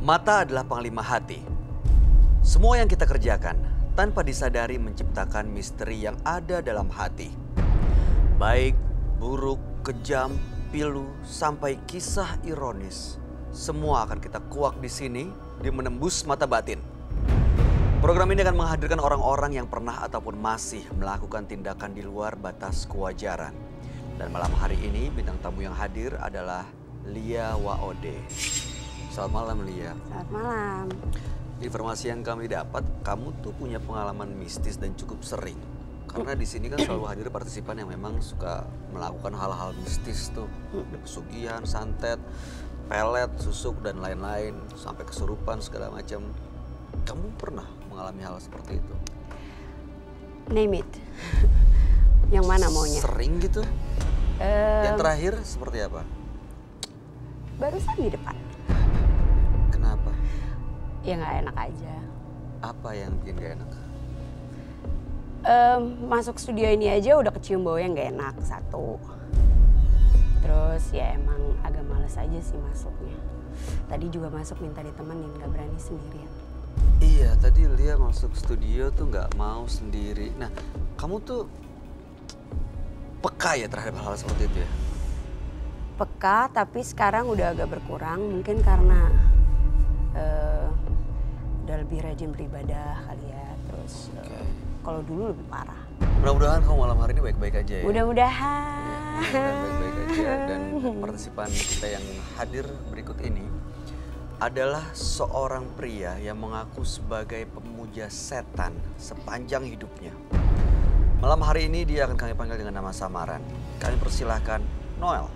Mata adalah panglima hati. Semua yang kita kerjakan tanpa disadari menciptakan misteri yang ada dalam hati. Baik, buruk, kejam, pilu, sampai kisah ironis. Semua akan kita kuak di sini di Menembus Mata Batin. Program ini akan menghadirkan orang-orang yang pernah ataupun masih melakukan tindakan di luar batas kewajaran. Dan malam hari ini bintang tamu yang hadir adalah Lia Waode. Selamat malam, Lia. Selamat malam. Informasi yang kami dapat, kamu tuh punya pengalaman mistis dan cukup sering. Karena di sini kan selalu hadir partisipan yang memang suka melakukan hal-hal mistis tuh. Ada pesugihan, santet, pelet, susuk, dan lain-lain. Sampai kesurupan segala macam. Kamu pernah mengalami hal seperti itu? Name it. Yang mana maunya? Sering gitu? Yang terakhir seperti apa? Barusan di depan. Kenapa? Ya nggak enak aja. Apa yang bikin gak enak? Masuk studio ini aja udah kecium baunya nggak enak, satu. Terus ya emang agak males aja sih masuknya. Tadi juga masuk minta ditemenin, nggak berani sendirian. Iya, tadi Lia masuk studio tuh nggak mau sendiri. Nah, kamu tuh peka ya terhadap hal-hal seperti itu ya? Peka, tapi sekarang udah agak berkurang. Mungkin karena udah lebih rajin beribadah kali ya. Terus kalau dulu lebih parah. Mudah-mudahan kamu malam hari ini baik-baik aja ya? Mudah-mudahan. Mudah-mudahan baik-baik aja. Dan partisipan kita yang hadir berikut ini adalah seorang pria yang mengaku sebagai pemuja setan sepanjang hidupnya. Malam hari ini dia akan kami panggil dengan nama samaran. Kami persilahkan Noel.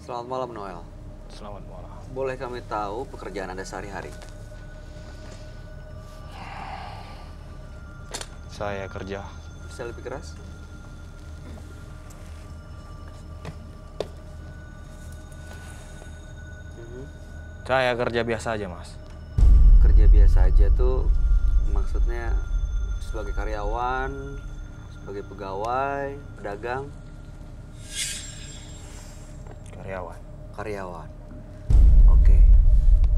Selamat malam Noel. Selamat malam. Boleh kami tahu pekerjaan Anda sehari-hari? Saya kerja. Bisa lebih keras? Saya kerja biasa aja, Mas. Kerja biasa aja tuh maksudnya sebagai karyawan, sebagai pegawai, pedagang? Karyawan. Karyawan. Oke.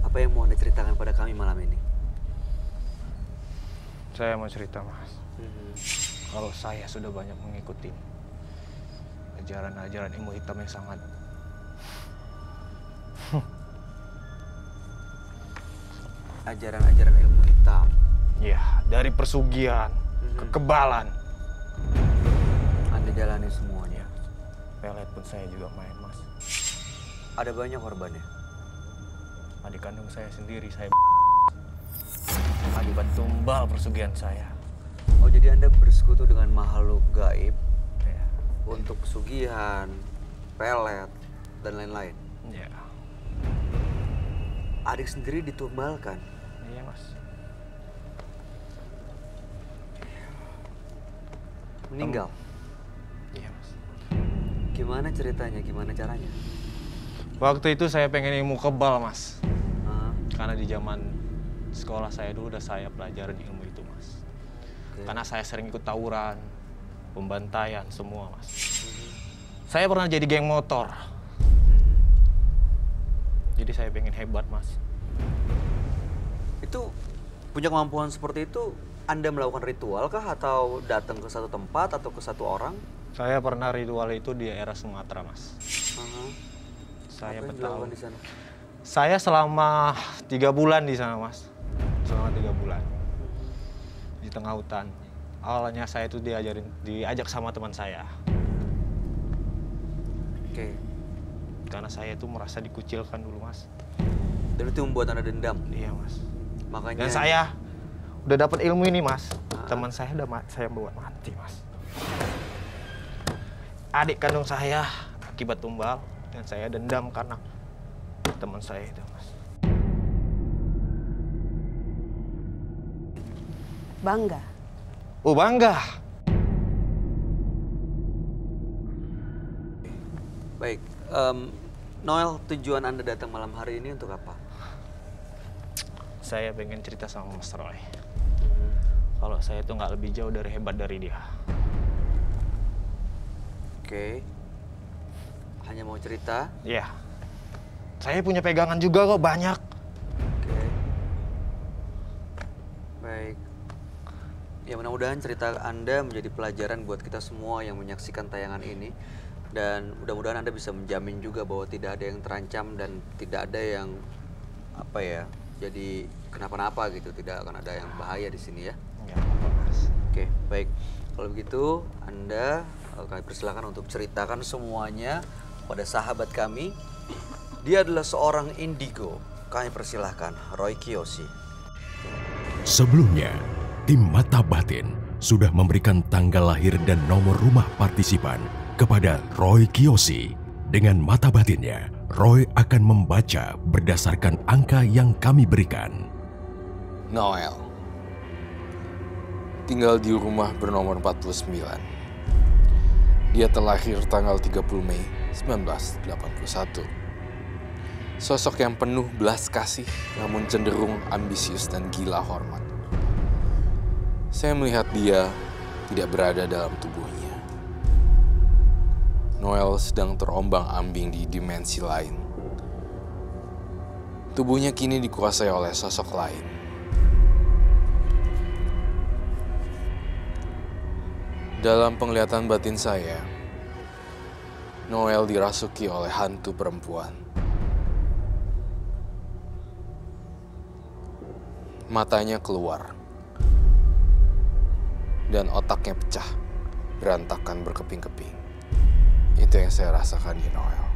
Apa yang mau Anda ceritakan pada kami malam ini? Saya mau cerita, Mas. Kalau saya sudah banyak mengikuti ajaran-ajaran ilmu hitam yang sangat ajaran-ajaran ilmu hitam. ya, dari persugihan, kekebalan. Anda jalani semuanya. Pelet pun saya juga main, Mas. Ada banyak korbannya? Adik kandung saya sendiri, saya akibat tumbal persugihan saya. Oh, jadi Anda bersekutu dengan makhluk gaib Ya. untuk pesugihan, pelet, dan lain-lain? Ya. Adik sendiri ditumbalkan? Iya, Mas. Meninggal? Iya, Mas. Gimana ceritanya? Gimana caranya? Waktu itu saya pengen ilmu kebal, Mas. Hah? Karena di zaman sekolah saya dulu udah saya pelajarin ilmu itu, Mas. Oke. Karena saya sering ikut tawuran, pembantaian, semua, Mas. Saya pernah jadi geng motor. Jadi saya pengen hebat, Mas. Itu punya kemampuan seperti itu, Anda melakukan ritual kah atau datang ke satu tempat atau ke satu orang? Saya pernah ritual itu di daerah Sumatera, Mas. Saya Apa yang bertahun. dilakukan di sana? Saya selama 3 bulan di sana, Mas. Selama 3 bulan. Di tengah hutan. Awalnya saya itu diajak sama teman saya. Oke. Karena saya itu merasa dikucilkan dulu, Mas. Dan itu membuat Anda dendam. Iya, Mas. Makanya Dan saya udah dapat ilmu ini, Mas. Teman saya saya buat mati, Mas. Adik kandung saya akibat tumbal dan saya dendam karena teman saya itu, Mas. Bangga. Oh, bangga. baik. Noel, tujuan Anda datang malam hari ini untuk apa? Saya pengen cerita sama Mas Roy. Kalau saya itu nggak lebih jauh dari hebat dari dia. Oke. Hanya mau cerita? Iya. Saya punya pegangan juga kok, banyak. Oke. Baik. Ya mudah-mudahan cerita Anda menjadi pelajaran buat kita semua yang menyaksikan tayangan ini. Dan mudah-mudahan Anda bisa menjamin juga bahwa tidak ada yang terancam dan tidak ada yang jadi kenapa-napa gitu. Tidak akan ada yang bahaya di sini ya. Nggak apa-apa, Mas. Oke, baik. Kalau begitu Anda kami persilakan untuk ceritakan semuanya pada sahabat kami. Dia adalah seorang indigo. Kami persilahkan Roy Kiyoshi. Sebelumnya, tim Mata Batin sudah memberikan tanggal lahir dan nomor rumah partisipan kepada Roy Kiyoshi. Dengan mata batinnya, Roy akan membaca berdasarkan angka yang kami berikan. Noel. Tinggal di rumah bernomor 49. Dia terlahir tanggal 30 Mei 1981. Sosok yang penuh belas kasih namun cenderung ambisius dan gila hormat. Saya melihat dia tidak berada dalam tubuhnya. Noel sedang terombang-ambing di dimensi lain. Tubuhnya kini dikuasai oleh sosok lain. Dalam penglihatan batin saya, Noel dirasuki oleh hantu perempuan. Matanya keluar, dan otaknya pecah, berantakan berkeping-keping. Itu yang saya rasakan di Noel.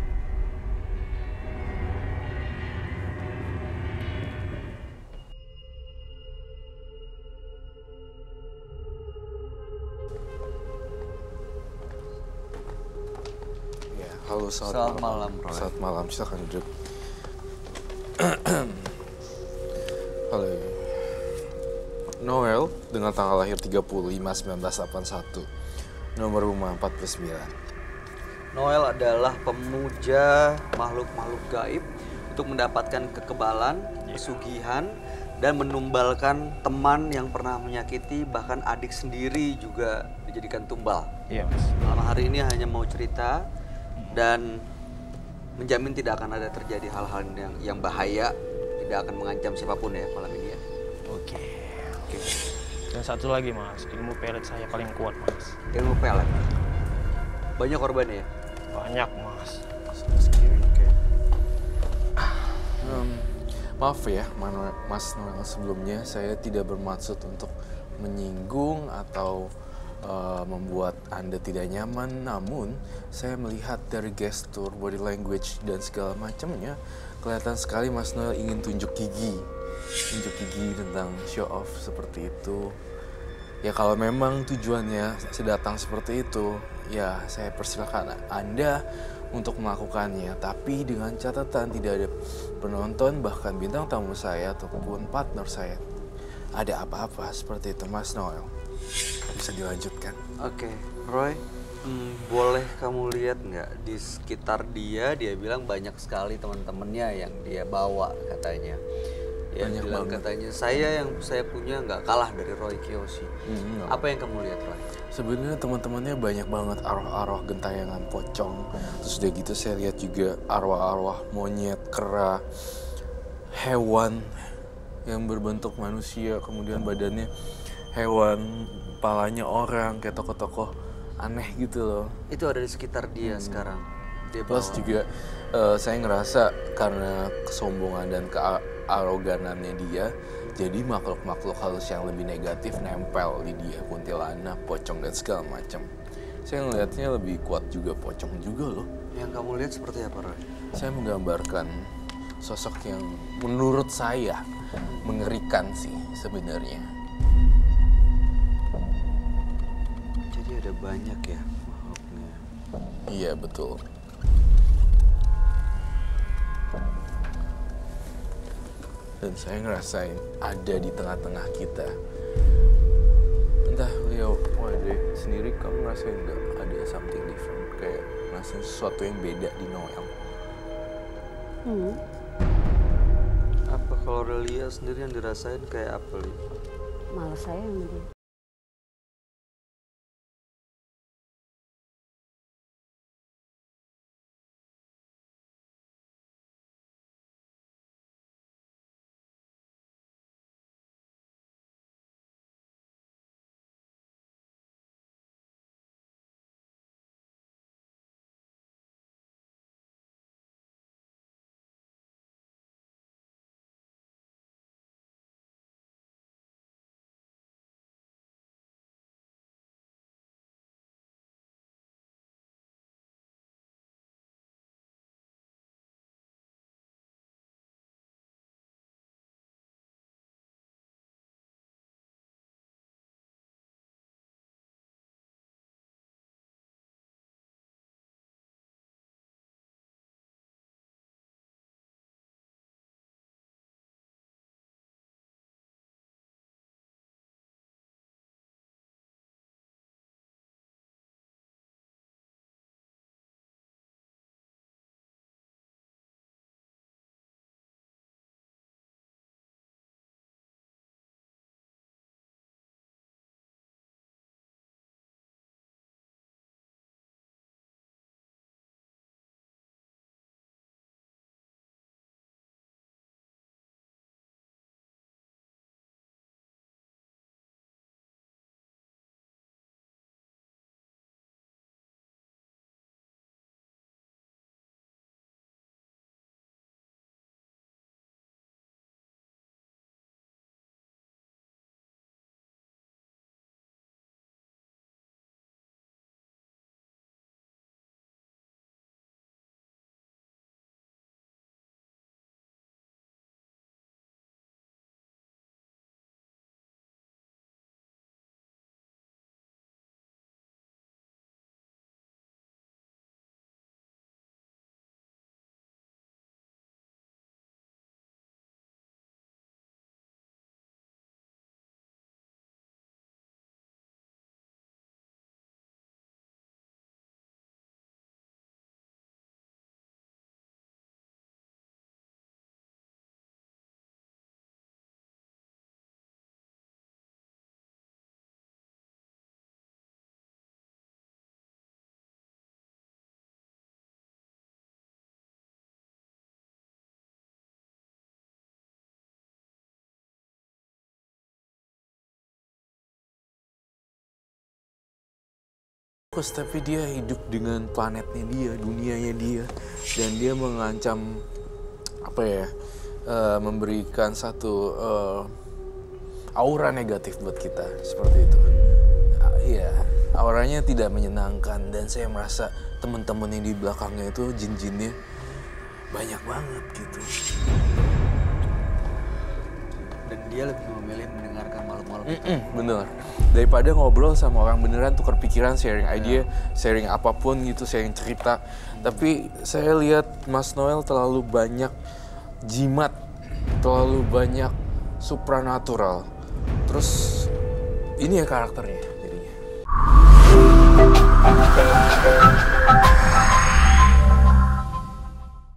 Ya, halo, Selamat malam, Roy. Selamat malam, silakan duduk. Halo. Noel dengan tanggal lahir 30/5/1981, nomor rumah 49. Noel adalah pemuja makhluk-makhluk gaib untuk mendapatkan kekebalan, pesugihan, dan menumbalkan teman yang pernah menyakiti, bahkan adik sendiri juga dijadikan tumbal. Iya, Mas. Malam hari ini hanya mau cerita dan menjamin tidak akan ada terjadi hal-hal yang bahaya, tidak akan mengancam siapapun ya malam ini ya. Oke. Dan satu lagi, Mas, ilmu pelet saya paling kuat, Mas. Ilmu pelet. Banyak korbannya ya? Banyak, Mas. Oke. Maaf ya, Mas Noel, sebelumnya saya tidak bermaksud untuk menyinggung atau membuat Anda tidak nyaman. Namun, saya melihat dari gestur, body language, dan segala macamnya, kelihatan sekali Mas Noel ingin tunjuk gigi. Tunjuk gigi tentang show off seperti itu. Ya kalau memang tujuannya sedatang seperti itu, ya saya persilakan Anda untuk melakukannya. Tapi dengan catatan tidak ada penonton, bahkan bintang tamu saya ataupun partner saya ada apa-apa seperti itu, Mas Noel. Bisa dilanjutkan. Oke, Roy, boleh kamu lihat nggak di sekitar dia bilang banyak sekali teman-temannya yang dia bawa katanya. Dia Banyak bilang banget. katanya yang saya punya nggak kalah dari Roy Kiyoshi. Apa yang kamu lihat, Roy? Sebenarnya teman-temannya banyak banget arwah-arwah gentayangan pocong. Terus udah gitu saya lihat juga arwah-arwah monyet, kera, hewan yang berbentuk manusia, kemudian badannya hewan, kepalanya orang, kayak tokoh-tokoh aneh gitu loh. Itu ada di sekitar dia sekarang. Plus juga saya ngerasa karena kesombongan dan kearoganannya dia, jadi makhluk-makhluk halus yang lebih negatif nempel di dia, kuntilanak, pocong dan segala macam. Saya ngelihatnya lebih kuat juga pocong juga loh. Yang kamu lihat seperti apa, Roy? Saya menggambarkan sosok yang menurut saya mengerikan sih sebenarnya. Jadi ada banyak ya makhluknya. Iya betul. Dan saya ngerasain ada di tengah-tengah kita. Entah Leo, Wade sendiri kamu ngerasain nggak ada something different, kayak ngerasain sesuatu yang beda di Noel? Apa kalau Aurelia sendiri yang dirasain kayak apa, Li? Males saya sama dia. Tapi dia hidup dengan planetnya dia, dunianya dia, dan dia mengancam apa ya, memberikan satu aura negatif buat kita seperti itu. Iya, auranya tidak menyenangkan dan saya merasa teman-teman yang di belakangnya itu jin-jinnya banyak banget gitu. Dan dia lebih memilih mendengarkan makhluk-makhluk itu. Bener. Daripada ngobrol sama orang beneran, tukar pikiran, sharing idea, sharing apapun gitu, sharing cerita. Tapi saya lihat Mas Noel terlalu banyak jimat, terlalu banyak supranatural. Terus ini ya karakternya jadinya.